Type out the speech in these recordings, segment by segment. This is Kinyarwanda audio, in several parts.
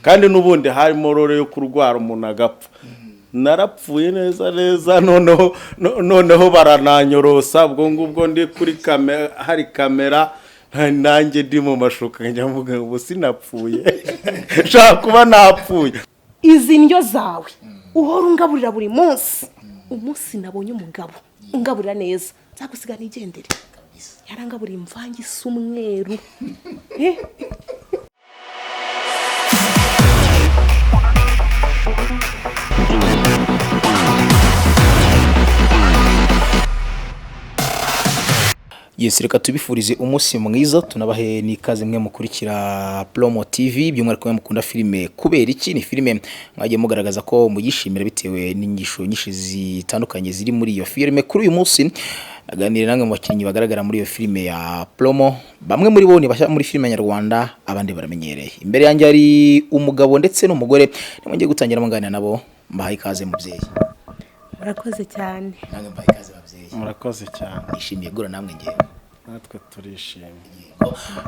kandi n'ubundi harimo rore yo kurwara umuntu agapfa. Narapfuye neza neza, noneho barananyorosa, ubwo ngubwo ndi kuri kamera, hari kamera nanjye ndi mu mashuka njya mvuga ngo sinapfuye nshaka kuba napfuye. Izi ndyo zawe uhora ungaburira buri munsi, umunsi nabonye umugabo ungaburira neza nzagusiga nigendere. Yarangaburiye imvange isa umweru. Yes, reka tubifurize umunsi mwiza, tunabahe n'ikaze mwe mukurikira Promo TV, by'umwihariko mukunda filime Kuberiki. Ni filime mwagiye mugaragaza ko muyishimira bitewe n'ingisho nyinshi zitandukanye ziri muri iyo filime. Kuri uyu munsi naganira namwe mu bakinnyi bagaragara muri iyo filime ya Promo. Bamwe muri bo ni bashya muri filime nyarwanda, abandi baramenyereye. Imbere yanjye hari umugabo ndetse n'umugore, nimwe gutangira muganira nabo. Mbahaye ikaze mubyeyi. Murakoze cyane. Namwe mbahaye ikaze babyeyi. Murakoze cyane. Nishimiye gura namwe ngewe. Natwe turishimye.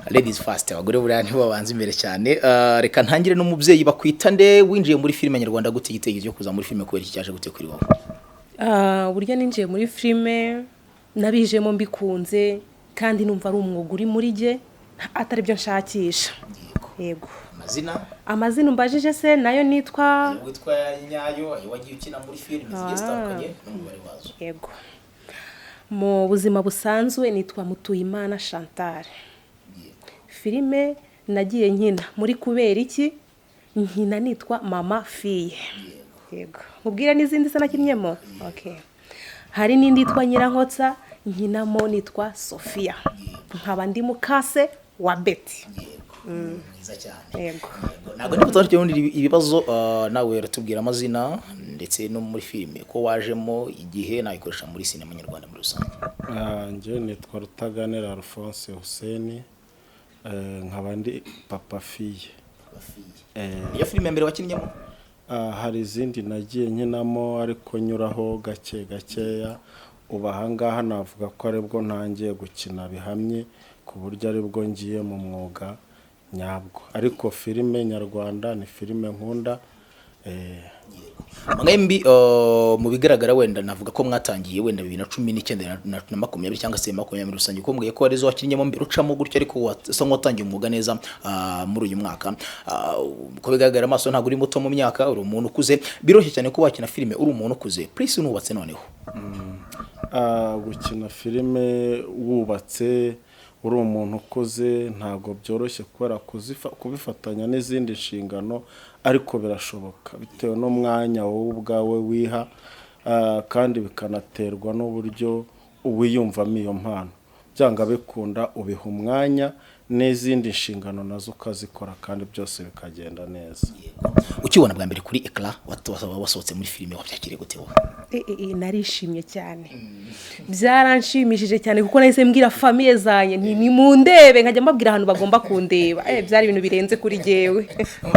Ladies first, abagore buriya nibo babanza imbere cyane. Reka ntangire n'umubyeyi bakwita nde, winjiye muri filime nyarwanda gute, igitekerezo cyo kuza muri filime kubera iki cyaje gute kuri wowe? Burya ninjiye muri filime nabijemo mbikunze kandi numva ari umwuga uri muri jye atari byo nshakisha. Yego. Amazina umbajije se nayo nitwa Nyayo, wagiye ukina muri filime zigiye zitandukanye n'umubare wazo. Yego. Mu buzima busanzwe nitwa Mutuyimana Chantal. Filime nagiye nkina muri Kuberiki, nkina nitwa Mama Fille. Yego. Mubwira n'izindi se nakinyemo? Okay. Hari n'indi yitwa Nyirankotsa, nkinamo nitwa Sofia. Nkaba ndi mukase wa Betty. Mwiza cyane. Yego. Ntabwo ndi kutaryo ibibazo, nawe uratubwira amazina ndetse no muri filime ko wajemo igihe nayikoresha muri sinema nyarwanda muri rusange. Nje nitwa Rutaganira Alphonse Hussein, nkaba ndi Papa Fille. Iyo filime mbere wakinnyemo? Hari izindi nagiye nkinamo ariko nyuraho gake gakeya. Ubahangaha navuga ko aribwo ntangiye gukina bihamye ku buryo aribwo ngiye mu mwuga nyabwo, ariko filime nyarwanda ni filime nkunda. Mwembi mu bigaragara wenda navuga ko mwatangiye wenda 2019 na 2020 cyangwa se 2020 rusange, ko mbwiye ko arizo wakinyemo mbere ucamo gutyo, ariko wasa nk'watangiye umwuga neza muri uyu mwaka. Ko bigaragara amaso ntabwo uri muto mu myaka, uri umuntu ukuze, biroshye cyane ko wakina filime uri umuntu ukuze. Please nubatse noneho. Gukina filime wubatse uri umuntu ukuze ntabwo byoroshye kubera kubifatanya n'izindi nshingano, ariko birashoboka bitewe n'umwanya wowe ubwawe wiha, kandi bikanaterwa n'uburyo uwiyumvamo iyo mpano. Byanga bikunda ubiha umwanya n'izindi nshingano nazo ukazikora kandi byose bikagenda neza. Ukibona bwa mbere kuri ecran wasohotse muri filime wabyakiriye gute wowe? Narishimye cyane. Byaranshimishije cyane kuko nahise mbwira famille zanye ni mundebe, nkajya mbabwira ahantu bagomba kundeba. Byari ibintu birenze kuri jewe.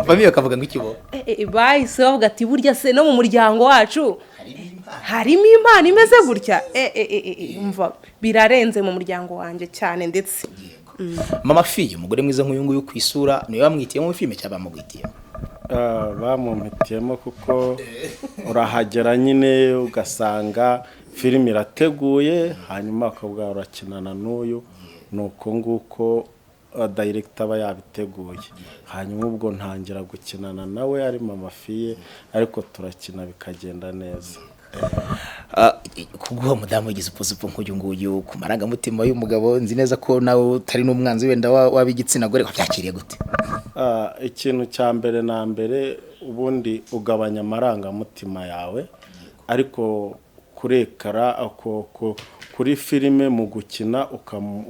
Famille bakavuga ngo ikibo? Bahise bavuga ati burya se no mu muryango wacu harimo impano imeze gutya. Umva birarenze mu muryango wanje cyane ndetse. Mama Fille, umugore mwiza nk'uyu nguyu kwisura, niwe bamwitiyemo mu filime cyaba bamugwitiyemo? Bamumpitiyemo kuko urahagera nyine ugasanga filime irateguye, hanyuma akabwa urakinana n'uyu, nuko nguko director aba yabiteguye. Hanyuma ubwo ntangira gukinana nawe ari Mama Fille, ariko turakina bikagenda neza. Kuguha mudamu yigize upuzupu nk'uyu nguyu ku marangamutima y'umugabo, nzi neza ko nawe utari n'umwanzi wenda wabigitsina gore, wabyakiriye gute? Ikintu cya mbere na mbere ubundi ugabanya amarangamutima yawe, ariko kurekara kuri filime mu gukina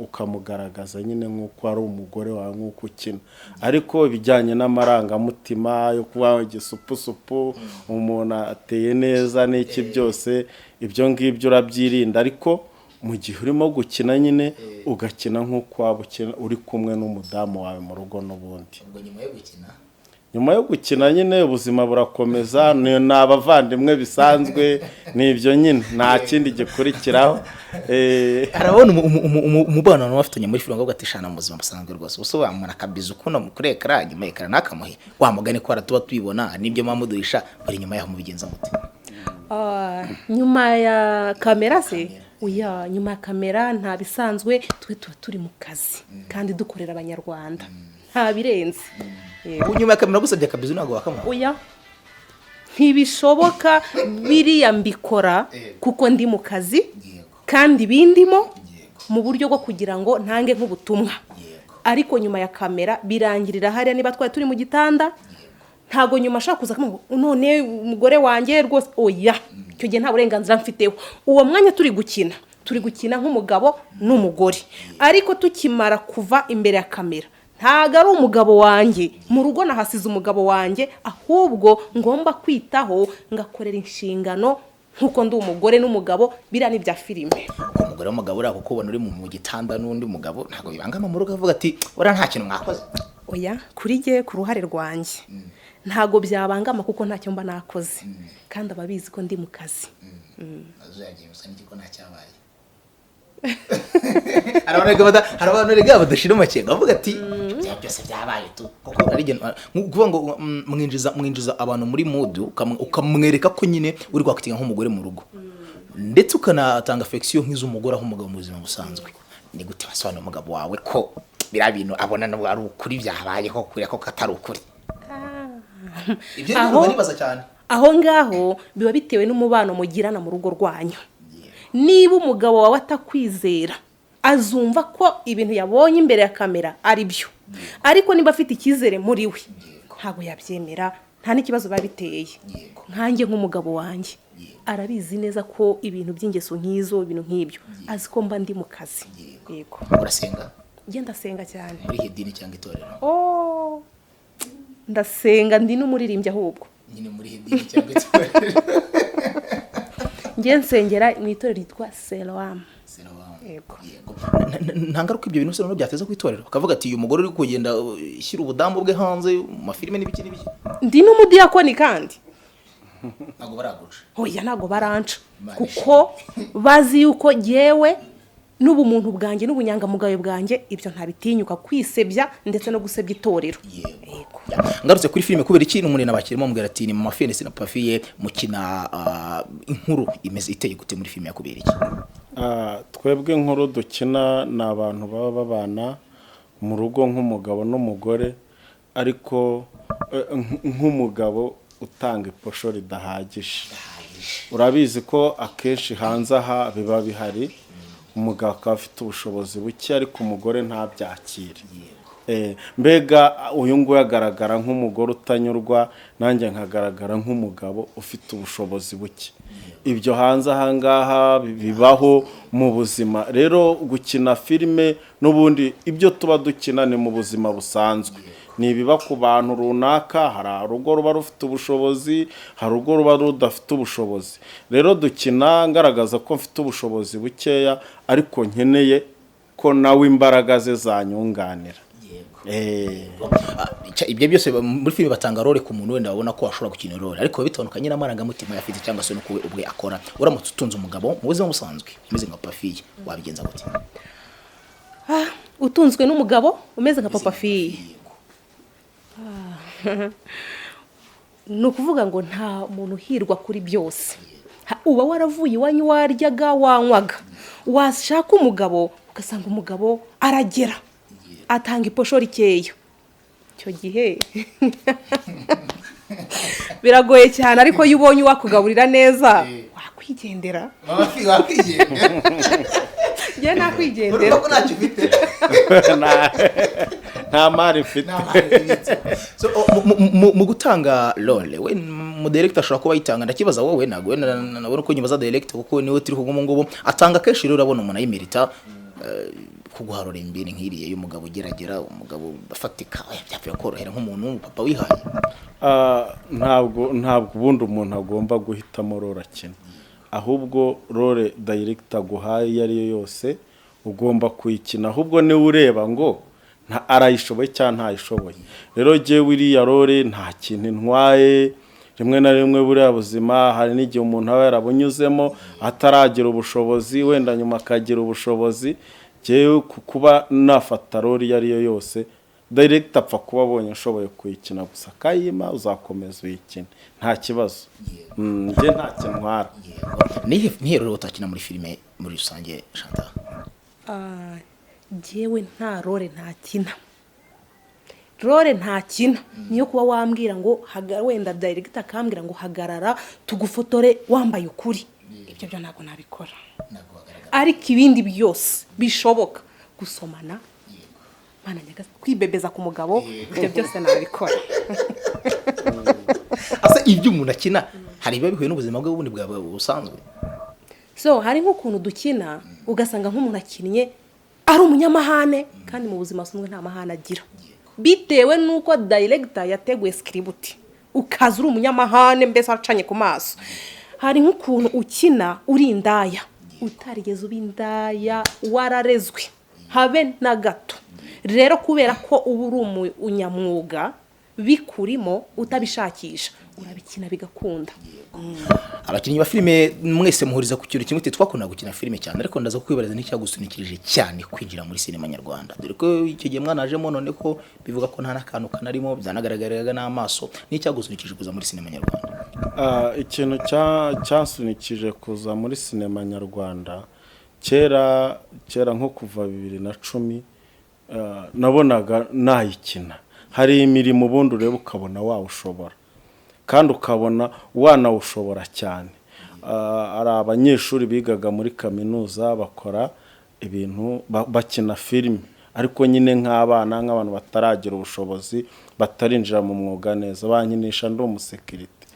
ukamugaragaza nyine nk'uko ari umugore wawe nk'uko ukina, ariko ibijyanye n'amarangamutima yo kuba igisupusupu umuntu ateye neza n'iki byose ibyo ngibyo urabyirinda, ariko mu gihe urimo gukina nyine ugakina nk'uko waba uri kumwe n'umudamu wawe mu rugo n'ubundi. Ubwo nyuma yo gukina nyuma yo gukina nyine ubuzima burakomeza, ni abavandimwe bisanzwe, ni ibyo nyine nta kindi gikurikiraho. Arabona umubano n'abafitanye muri filime ngo gatishana mu buzima busanzwe rwose usobanura kabiza ukuntu mukurekara nyuma y'ekara nakamuhe wamugane ko aratuba twibona nibyo mamuduhisha bari nyuma yaho mubigenza muti. Nyuma ya kamera se uya nyuma ya kamera nta bisanzwe tuba turi mu kazi kandi dukorera abanyarwanda nta birenze. Nyuma ya kamera gusabye kabiza ntago wakamuha uya ntibishoboka biriya mbikora kuko ndi mu kazi kandi bindimo mu buryo bwo kugira ngo ntange nk'ubutumwa, ariko nyuma ya kamera birangirira hariya niba twari turi mu gitanda ntago nyuma ashaka kuza none umugore wanjye rwose oya icyo gihe nta burenganzira mfiteho. Uwo mwanya turi gukina nk'umugabo n'umugore, ariko tukimara kuva imbere ya kamera ntago ari umugabo wanjye, mu rugo nahasize umugabo wanjye, ahubwo ngomba kwitaho ngakorera inshingano nkuko ndi umugore n'umugabo biriya ni bya filime. Umugore w'umugabo uri kuko ubona uri mu gitanda n'undi mugabo ntago bibangama mu rugo avuga ati ora nta kintu mwakoze. Oya kuri jye ku ruhare rwanjye ntago byabangama kuko ntacyo mba nakoze kandi ababizi ko ndi mu kazi. Azagiye gusa n'igiko ntacyabaye. Arabantu rega badashira amakenga avuga ati byose byabaye tu kuko ari kuvuga ngo mwinjiza abantu muri mood ukamwereka ko nyine uri kwakitinga nk'umugore mu rugo ndetse ukanatanga affection nk'iz'umugore aho umugabo mu buzima busanzwe. Ni gute wasobanura umugabo wawe ko bira bintu abona no ari ukuri byabaye ko kuri ko katari ukuri? Ibyo nibaza cyane aho ngaho biba bitewe n'umubano mugirana mu rugo rwanyu. Niba umugabo wawe atakwizera azumva ko ibintu yabonye imbere ya kamera ari byo, ariko niba afite icyizere muri we ntabwo yabyemera, nta n'ikibazo babiteye. Nkanjye nk'umugabo wanjye arabizi neza ko ibintu by'ingeso nk'izo ibintu nk'ibyo azi ko mba ndi mu kazi. Yego. Urasenga? Genda senga cyane. Muri idini cyangwa itorero? Ndasenga ndi n'umuririmbyi ahubwo. Nyine muri idini cyangwa itorero? Ngiye nsengera mu itorero ryitwa Seloam. Yego. Ntangaruka ibyo bintu se no byateza ku itorero bakavuga ati uyu mugore uri kugenda shyira ubudambu bwe hanze mu mafilime n'ibiki. Ndi n'umudiyakoni kandi ntago baraguca. Oya ntago baranca kuko bazi yuko yewe n'ubumuntu bwanjye n'ubunyangamugayo bwanjye ibyo ntabitinyuka kwisebya ndetse no gusebya itorero. Yego. Ngarutse kuri filime kubera iki n'umuntu nabakirimo mubwira ati ni Mama Fille na Papa Fille mukina inkuru imeze iteye gute muri filime ya Kuberiki? Twebwe inkuru dukina ni abantu baba babana mu rugo nk'umugabo n'umugore, ariko nk'umugabo utanga iposho ridahagije. Urabizi ko akenshi hanze aha biba bihari umugabo akaba afite ubushobozi buke ariko umugore ntabyakire. Mbega uyu nguyu agaragara nk'umugore utanyurwa, nanjye nkagaragara nk'umugabo ufite ubushobozi buke. Ibyo hanze aha ngaha bibaho mu buzima. Rero gukina filime n'ubundi ibyo tuba dukina ni mu buzima busanzwe. Ni ibiba ku bantu runaka, hari urugo ruba rufite ubushobozi, hari urugo ruba rudafite ubushobozi. Rero dukina ngaragaza ko mfite ubushobozi bukeya ariko nkeneye ko nawe imbaraga ze zanyunganira. Ibyo byose muri filime batanga role ku muntu wenda babona ko ashobora gukina role ariko bitandukanye n'amarangamutima yafite cyangwa se no kuwe ubwe akora. Uramutse utunze umugabo mu buzima busanzwe umeze nka Papa Fille wabigenza gute? Utunzwe n'umugabo umeze nka Papa Fille ni ukuvuga ngo nta muntu hirwa kuri byose. Uba waravuye iwanyu waryaga wanywaga, washaka umugabo ugasanga umugabo aragera atanga iposho rikeya, icyo gihe biragoye cyane. Ariko iyo ubonye wakugaburira neza wakwigendera. Mama Fille wakwigendera? Njye nakwigendera. Urumva ko ntacyo ufite? Nta mari mfite. So mu gutanga role we mu director ashobora kuba yitanga, ndakibaza wowe ntabwo nabona ko nyuma za director kuko niwe turi kugumo ngubo atanga kenshi. Rero urabona umuntu ayimerita kuguharura imbere nk'iriye y'umugabo ugeragera, umugabo bafatika byapfuye korohera nk'umuntu papa wihaye. Ntabwo ubundi umuntu agomba guhitamo role akina, ahubwo role director guhaye iyo ari yo yose ugomba kuyikina. Ahubwo niwe ureba ngo arayishoboye cyangwa ntayishoboye. Rero jyewe iriya role nta kintu ntwaye, rimwe na rimwe buriya buzima hari n'igihe umuntu aba yarabunyuzemo ataragira ubushobozi, wenda nyuma akagira ubushobozi. Jyewe kuba nafata role iyo ariyo yose, director apfa kuba abonye nshoboye kuyikina gusa akayima, uzakomeza uyikine nta kibazo. Njye nta kintu ntwara. nihe rero utakina muri filime muri rusange Chantal? Jyewe nta role ntakina. Role ntakina niyo kuba wambwira ngo wenda director akambwira ngo hagarara tugufotore wambaye ukuri, ibyo byo ntabwo nabikora. Ariko ibindi byose bishoboka, gusomana, mana nyaga, kwibebeza ku mugabo, ibyo byose nabikora. Asa ibyo umuntu akina hari biba bihuye n'ubuzima bwe bundi bwa busanzwe. So hari nk'ukuntu dukina ugasanga nk'umuntu akinnye ari umunyamahane kandi mu buzima asanzwe nta mahane agira, bitewe nuko director yateguye script ukaza uri umunyamahane mbese acanye ku maso. Hari nk'ukuntu ukina uri indaya, utarigeze uba indaya, wararezwe habe na gato. Rero kubera ko uba uri umunyamwuga bikurimo utabishakisha urabikina bigakunda. Abakinnyi ba filime mwese muhuriza ku kintu kimwe, twakunda gukina filime cyane, ariko ndaza kwibariza n'icyagusunikirije cyane kwinjira muri sinema nyarwanda, dore ko icyo gihe mwanajemo none ko bivuga ko nta nakantu kanarimo byanagaragaraga n'amaso. N'icyagusunikirije kuza muri sinema nyarwanda? Ikintu cyasunikije kuza muri sinema nyarwanda kera nko kuva 2010 nabonaga nayikina. Hari imirimo ubundi ureba ukabona wawushobora kandi ukabona wanawushobora cyane. Ari abanyeshuri bigaga muri kaminuza bakora ibintu bakina filime, ariko nyine nk'abantu bataragira ubushobozi, batarinjira mu mwuga neza, bankinisha ndi umusekirite.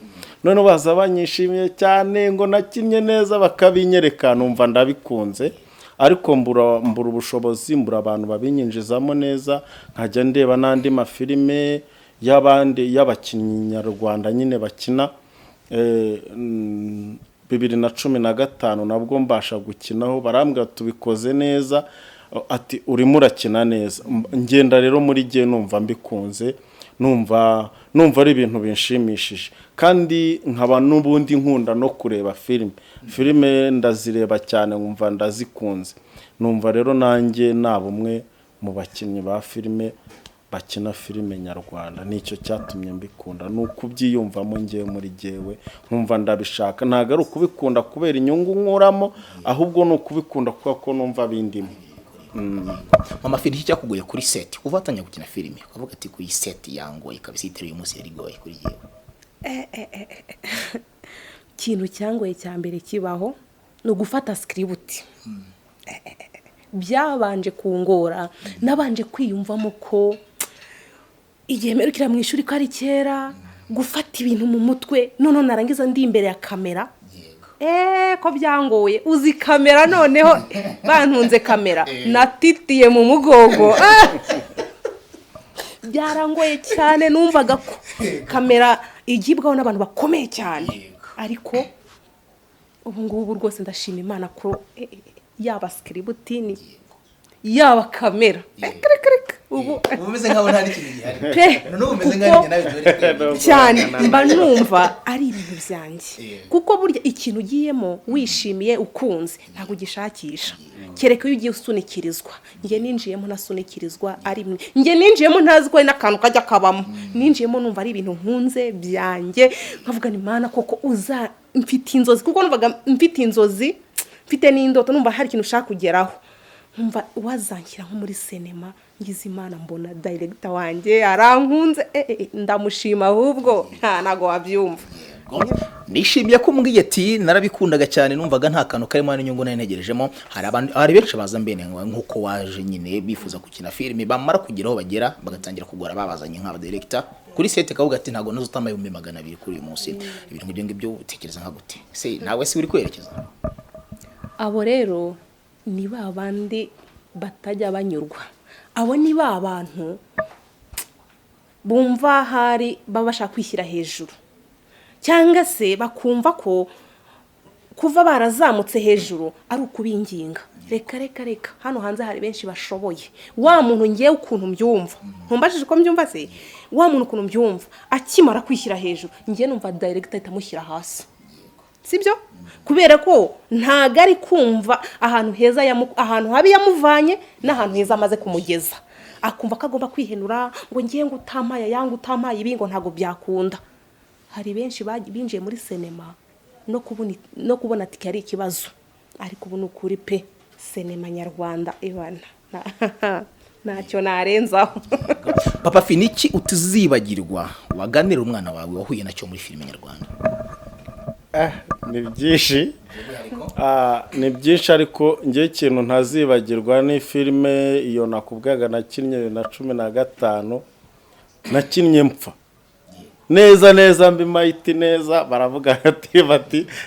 None baza banyishimiye cyane ngo nakinnye neza, bakabinyereka, numva ndabikunze, ariko mbura ubushobozi, mbura abantu babinyinjizamo neza. Nkajya ndeba n'andi mafilime y'abandi y'abakinnyi nyarwanda nyine bakina. 2015 nabwo mbasha gukinaho, barambwira tubikoze neza, ati urimo urakina neza. Ngenda rero muri gihe numva mbikunze, numva ari ibintu binshimishije, kandi nkaba n'ubundi nkunda no kureba filime ndazireba cyane, nkumva ndazikunze. Numva rero nanjye nabumwe mu bakinnyi ba filime bakina filime nyarwanda, nicyo cyatumye mbikunda, nuko byiyumvamo ngiye muri jewe nkumva ndabishaka. Ntago ari ukubikunda kubera inyungu nkuramo, ahubwo ni ukubikunda kuko numva bindimo. Mama Fille, cyakugoye kuri set uvatanya gukina filime ukavuga ati ku set yangoye kabisa, itero umunsi yari goye kuri jewe? Kintu cyangoye cya mbere kibaho no gufata script. Byabanje kungora, nabanje kwiyumvamo ko igihe merukira mu ishuri ko ari kera gufata ibintu mu mutwe, none narangiza ndi imbere ya kamera. Ko byangoye, uzi kamera noneho bantunze kamera natitiye mu mugongo. Byarangoye cyane, numvaga ko kamera igibwaho n'abantu bakomeye cyane, ariko ubu ngubu rwose ndashima Imana ko yaba script ni yaba kamera ubu umeze nkaho nta n'ikintu gihari, none umeze nkaho nawe cyane mba numva ari ibintu byanjye. Kuko burya ikintu ugiyemo wishimiye ukunze ntabwo ugishakisha, kereka iyo ugiye usunikirizwa. Nge ninjiyemo nasunikirizwa ari mwe, nge ninjiyemo ntazi ko n'akantu kajya kabamo, ninjiyemo numva ari ibintu nkunze byanjye, nkavuga ni Mana koko uza mfite inzozi, kuko numvaga mfite inzozi, mfite n'indoto, numva hari ikintu ushaka kugeraho, numva wazankira nko muri sinema. Ngize Imana mbona director wanjye arankunze, ndamushima, ahubwo ntago wabyumva. Nishimiye ko mbwiye ati narabikundaga cyane, numvaga nta kantu karimo n'inyungu ntegerejemo. Hari benshi baza mbene nkuko waje nyine bifuza gukina filime, bamara kugeraho bagera bagatangira kugora babazanye nk'aba director kuri set, kavuga ati ntago nazutama 200 kuri uyu munsi. Ibintu ngibyo utekereza nka gute? Se nawe si uri kwerekeza? Abo rero ni babandi batajya banyurwa. Abo ni ba bantu bumva hari babasha kwishyira hejuru, cyangwa se bakumva ko kuva barazamutse hejuru ari ukubinginga. reka hano hanze hari benshi bashoboye wa muntu ngiye ukuntu mbyumva ntumbashije ko mbyumva se wa muntu ukuntu mbyumva akimara kwishyira hejuru ngiye numva director itamushyira hasi sibyo kubera ko ntago ari kumva ahantu heza ahantu habi yamuvanye n'ahantu heza amaze kumugeza akumva ko agomba kwihenura ngo ngiye ngo utamaye yangu utamaye ibi ngo ntago byakunda hari benshi binjiye muri sinema no kubona tike ari ikibazo ariko ubu nukuri pe sinema nyarwanda ibana ntacyo narenzaho. Papa Fille niki utuzibagirwa waganira umwana wawe wahuye nacyo muri filime nyarwanda? Ni byinshi ariko ngiye ikintu ntazibagirwa ni filime iyo nakubwaga nakinnye 2015 nakinnye mpfa neza mbi mayiti neza baravuga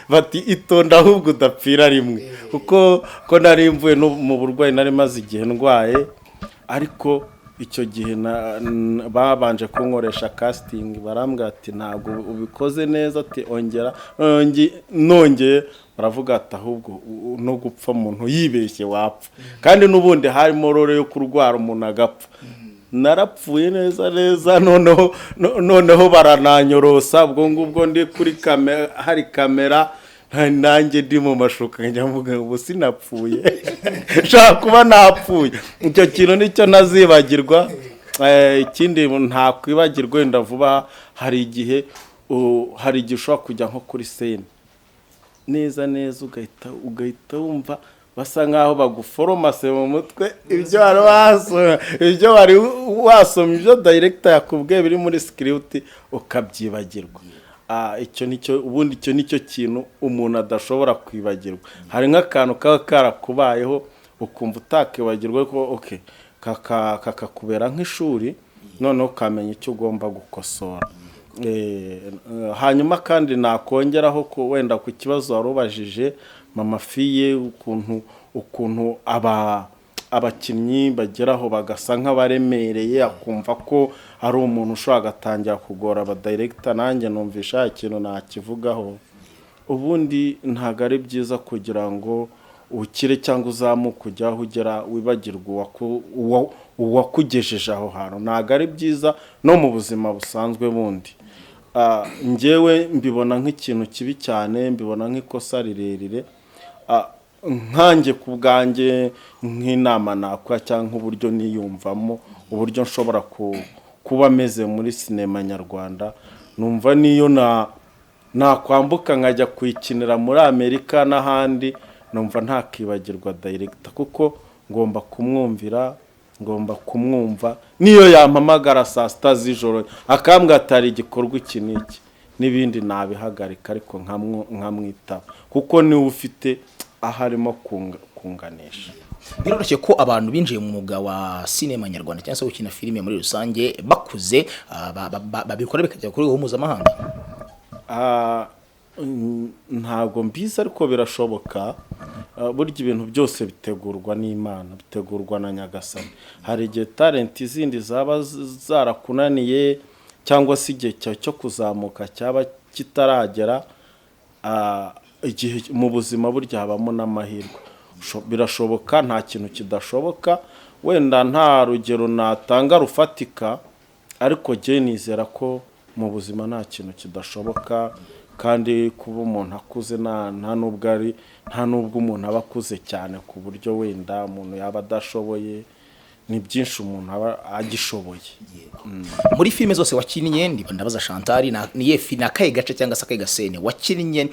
bati itonda ahubwo udapfira rimwe kuko nari mvuye no mu burwayi nari maze igihe ndwaye ariko icyo gihe babanje kunkoresha casting barambwira ati ntabwo ubikoze neza ati ongera nongeye baravuga ati ahubwo no gupfa umuntu yibeshye wapfa kandi nubundi harimo rore yo kurwara umuntu agapfa narapfuye neza noneho barananyorosa ubwo ngubwo ndi kuri kamera hari kamera nanjye ndi mu mashuka njya mvuga ngo sinapfuye nshaka kuba napfuye icyo kintu nicyo nazibagirwa. Ikindi nta kwibagirwa wenda vuba hari igihe ushobora kujya nko kuri scene neza ugahita wumva basa nkaho baguforomase mu mutwe ibyo wari wasomye ibyo director yakubwiye biri muri script ukabyibagirwa. Icyo nicyo kintu umuntu adashobora kwibagirwa. Hari nk'akantu kaba karakubayeho ukumva utakibagirwa ko kakakubera nk'ishuri noneho ukamenya icyo ugomba gukosora. Hanyuma kandi nakongeraho ko wenda ku kibazo warubajije Mama Fille ukuntu abakinnyi bageraho bagasa nk'abaremereye akumva ko ari umuntu ushobora gatangira kugora aba director nanjye numvisha ikintu nakivugaho. Ubundi ntago ari byiza kugira ngo ukire cyangwa uzamuke ujyaho ugera wibagirwa uwakugejeje aho hantu ntago ari byiza no mu buzima busanzwe bundi. Njyewe mbibona nk'ikintu kibi cyane mbibona nk'ikosa rirerire nkanjye ku bwanjye nk'inama nakwa cyangwa uburyo niyumvamo uburyo nshobora kuba meze muri sinema nyarwanda numva niyo nakwambuka nkajya kwikinira muri Amerika n'ahandi numva ntakibagirwa director kuko ngomba kumwumva niyo yampamagara saa 6 z'ijoro akambwa atari igikorwa iki n'iki n'ibindi nabihagarika ariko nkamwitaba kuko niwe ufite aharimo kunganisha. Biroroshye ko abantu binjiye mu mwuga wa sinema nyarwanda cyangwa se gukina filime muri rusange bakuze babikora bikajya kuri uwo mpuzamahanga. Ntabwo mbizi ariko birashoboka. Burya ibintu byose bitegurwa n'Imana bitegurwa na Nyagasani. Hari igihe talent izindi zaba zarakunaniye cyangwa se igihe cyo kuzamuka cyaba kitaragera. Igihe mu buzima burya habamo n'amahirwe. Birashoboka nta kintu kidashoboka wenda nta rugero natanga rufatika ariko je nizera ko mu buzima nta kintu kidashoboka kandi kuba umuntu akuze nta nubwo umuntu aba akuze cyane ku buryo wenda umuntu yaba adashoboye ni byinshi umuntu aba agishoboye. Muri filime zose wakinnye ndabaza Chantal ni akaye gace cyangwa se akaye gasene wakinnye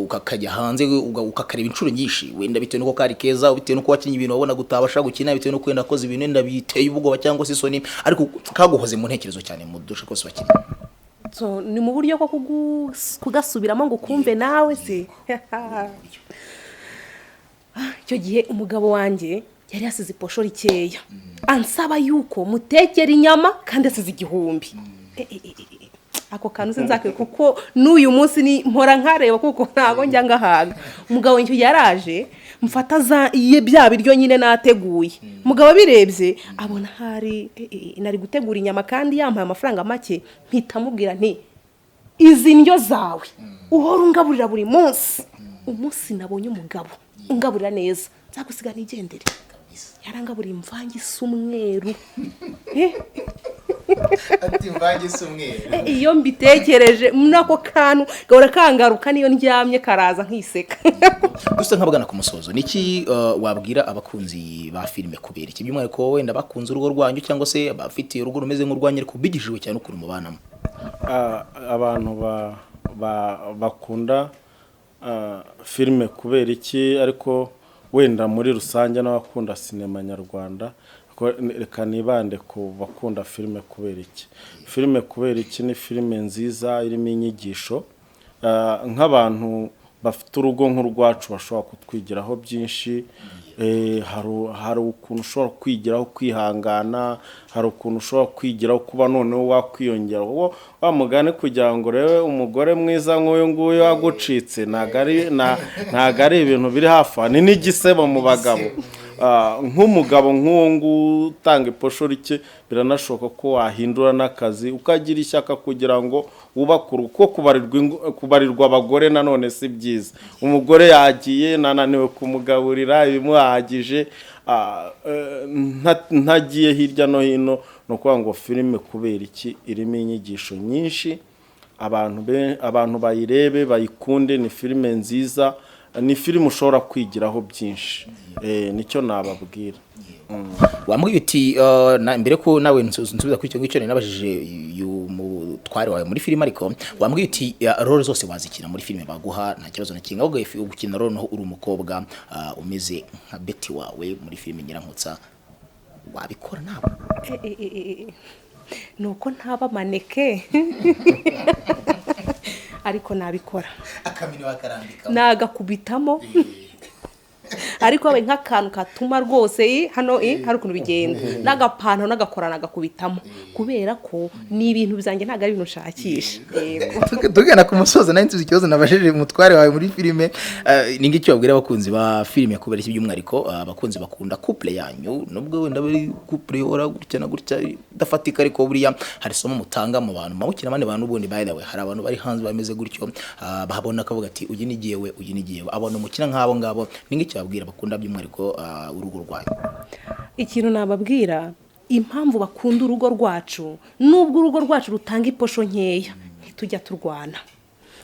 ukakajya hanze ukakareba inshuro nyinshi wenda bitewe nuko kari keza bitewe nuko wakinnye ibintu wabona gutabasha gukina bitewe nuko wenda akoze ibintu wenda biteye ubwoba cyangwa se isoni ariko kaguhoze mu ntekerezo cyane mu dushe kose wakinnye. So ni mu buryo ko kugasubiramo ngo kumve nawe se. Icyo gihe umugabo wanjye yari yasize iposho rikeya ansaba yuko mutekera inyama kandi asize 1000. Ako kantu sinzakwe kuko n'uyu munsi ni mpora nkareba kuko ntago njya ngahaga. Umugabo ncyo yaraje mfata bya biryo nyine nateguye. Umugabo birebye abona hari nari gutegura inyama kandi yampaye amafaranga make mpita mubwira nti izi ndyo zawe uhora ungaburira buri munsi. Umunsi nabonye umugabo ungaburira neza nzagusiga nigendere yarangaburiye imvange isa umweru ati mvange isumweru iyo mbitekereje nako kantu gahora kangaruka niyo ndyamye karaza nkiseka. gusa nk'abagana ku musozo niki wabwira abakunzi ba filime kubera iki by'umwihariko wenda bakunze urugo rwanyu cyangwa se abafite urugo rumeze nk'urwanyu ariko bigishijwe cyane ukuri mu banamo? Abantu bakunda filime kubera iki, ariko wenda muri rusange n'abakunda sinema nyarwanda reka nibande ku bakunda filime kubera iki. Filime kubera iki ni filime nziza irimo inyigisho, nk'abantu bafite urugo nk'urwacu bashobora kutwigiraho byinshi. Hari ukuntu ushobora kwigiraho kwihangana, hari ukuntu ushobora kwigiraho kuba noneho wakwiyongera wa mugani kugira ngo urebe umugore mwiza nk'uyu nguyu wagucitse ntago ari ibintu biri hafi, ni n'igisebo mu bagabo. Nk'umugabo nk'uwo nguwo utanga iposho rike biranashoboka ko wahindura n'akazi ukagira ishyaka kugira ngo wubake urugo, kuko kubarirwa abagore nanone si byiza. Umugore yagiye nananiwe kumugaburira ibimuhagije, ntagiye hirya no hino, ni ukuvuga ngo filime kubera iki irimo inyigisho nyinshi. Abantu bayirebe bayikunde, ni filime nziza, ni filime ushobora kwigiraho byinshi. Nicyo nababwira. Wambwiye uti mbere ko nawe nsubiza kuri icyo ngicyo nabajije umutware wawe muri filime, ariko wambwiye uti role zose wazikina muri filime baguha nta kibazo na kimwe, ahubwo gukina role naho uri umukobwa umeze nka Betty wawe muri filime Nyirankotsa wabikora nawe? Nuko ntaba maneke ariko nabikora, akamini wakarambika nagakubitamo ariko we nk'akantu katuma rwose hano hari ukuntu bigenda n'agapantaro n'agakora nagakubitamo, kubera ko ni ibintu bizanjye ntago ari ibintu nshakisha. Tugana ku musozo nari ntuzi ikibazo nabajije umutware wawe muri filime, ni ngiki wabwira abakunzi ba filime kubera iki by'umwihariko abakunzi bakunda couple yanyu, nubwo wenda bari couple ora gutya na gutya dafatika, ariko buriya hari somo mutanga mu bantu mawukina abandi bantu ubundi by the way hari abantu bari hanze bameze gutyo bahabona akavuga ati uyu ni giyewe abona umukina nk'abo ngabo, ni ngiki wabwira bakunda by'umwihariko urugo rwanyu? Ikintu nababwira, impamvu bakunda urugo rwacu, nubwo urugo rwacu rutanga iposho nkeya, ntitujya turwana,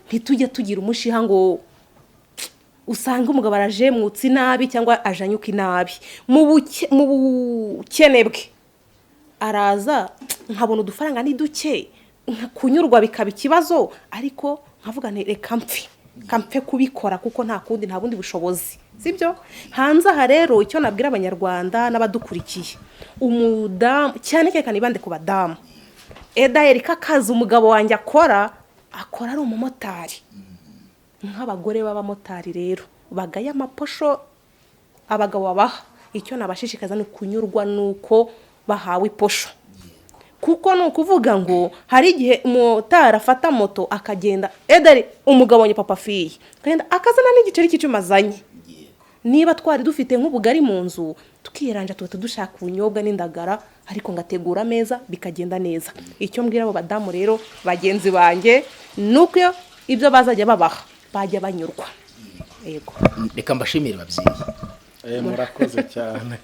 ntitujya tugira umushiha ngo usanga umugabo arajemutse nabi cyangwa ajanyuka inabi. Mu bukene bwe araza nkabona udufaranga ni duke, kunyurwa bikaba ikibazo, ariko nkavuga nti reka mpfe kubikora kuko nta bundi bushobozi, sibyo? Hanze aha rero icyo nabwira abanyarwanda n'abadukurikiye, umudamu cyane cyane ibande ku badamu, Erika kazi umugabo wanjye akora ari umumotari. Nk'abagore b'abamotari rero bagaye amaposho abagabo babaha, icyo nabashishikaza ni kunyurwa nuko bahawe iposho, kuko ni ukuvuga ngo hari igihe umutari afata moto akagenda umugabo wanjye Papa Fille kagenda akazana n'igiceri cy'icuma azanye. Niba twari dufite nk'ubugari mu nzu tukiranja tuba dushaka ubunyobwa n'indagara, ariko ngategura ameza bikagenda neza. Icyo mbwira abo badamu rero bagenzi banjye nuko ibyo bazajya babaha bajya banyurwa. Yego, reka mbashimire babyeyi. Murakoze cyane.